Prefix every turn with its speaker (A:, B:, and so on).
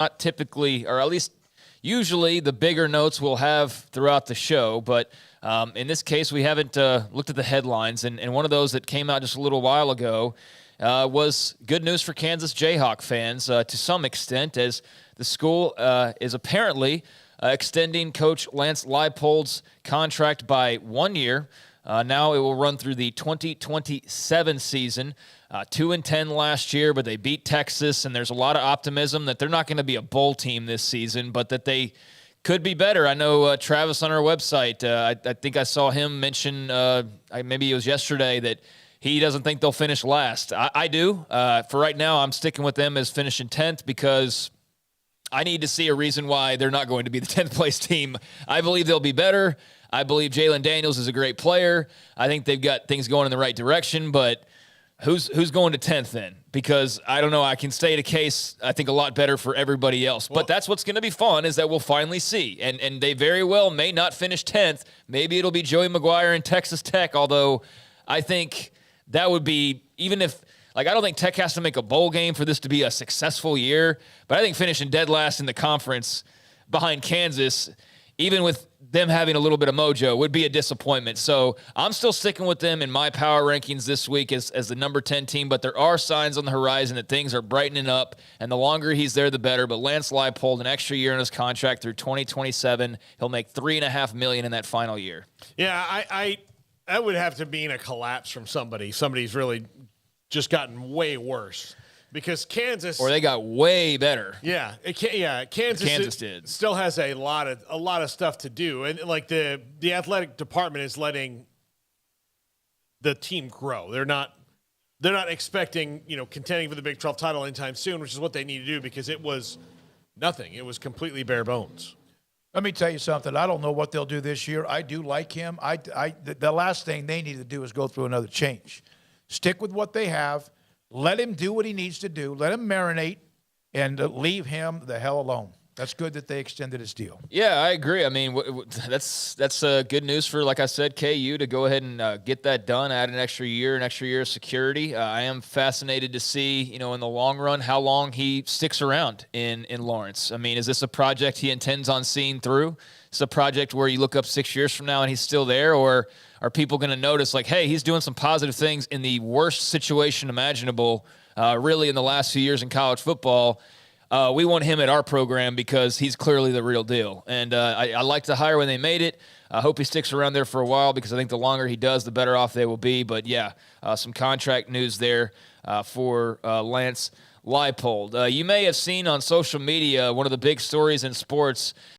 A: not typically, or at least usually, the bigger notes we'll have throughout the show. But in this case, we haven't looked at the headlines. And one of those that came out just a little while ago was good news for Kansas Jayhawk fans to some extent, as the school is apparently extending Coach Lance Leipold's contract by 1 year. Now it will run through the 2027 season. 2-10 last year, but they beat Texas, and there's a lot of optimism that they're not going to be a bowl team this season, but that they could be better. I know Travis on our website, I think I saw him mention, maybe it was yesterday, that he doesn't think they'll finish last. I do. For right now, I'm sticking with them as finishing 10th because I need to see a reason why they're not going to be the 10th place team. I believe they'll be better. I believe Jalen Daniels is a great player. I think they've got things going in the right direction, but who's going to 10th then? Because I don't know. I can state a case, I think, a lot better for everybody else. But that's what's going to be fun, is that we'll finally see. And they very well may not finish 10th. Maybe it'll be Joey McGuire and Texas Tech, although I think that would be, even if, I don't think Tech has to make a bowl game for this to be a successful year. But I think finishing dead last in the conference behind Kansas, even with them having a little bit of mojo, would be a disappointment. So I'm still sticking with them in my power rankings this week as the number 10 team, but there are signs on the horizon that things are brightening up, and the longer he's there, the better. But Lance Leipold, an extra year in his contract through 2027, he'll make $3.5 million in that final year.
B: Yeah, I would have to mean a collapse from somebody. Somebody's really just gotten way worse. Because Kansas,
A: or they got way better.
B: Yeah, Kansas
A: did.
B: Still has a lot of stuff to do, and the athletic department is letting the team grow. They're not expecting contending for the Big 12 title anytime soon, which is what they need to do, because it was nothing. It was completely bare bones.
C: Let me tell you something. I don't know what they'll do this year. I do like him. The last thing they need to do is go through another change. Stick with what they have. Let him do what he needs to do. Let him marinate, and leave him the hell alone. That's good that they extended his deal.
A: Yeah, I agree. I mean, that's good news for, like I said, KU to go ahead and get that done, add an extra year of security. I am fascinated to see, in the long run, how long he sticks around in Lawrence. I mean, is this a project he intends on seeing through? It's a project where you look up 6 years from now and he's still there, or are people going to notice, hey, he's doing some positive things in the worst situation imaginable, really, in the last few years in college football? We want him at our program because he's clearly the real deal. And I liked the hire when they made it. I hope he sticks around there for a while, because I think the longer he does, the better off they will be. But, yeah, some contract news there for Lance Leipold. You may have seen on social media one of the big stories in sports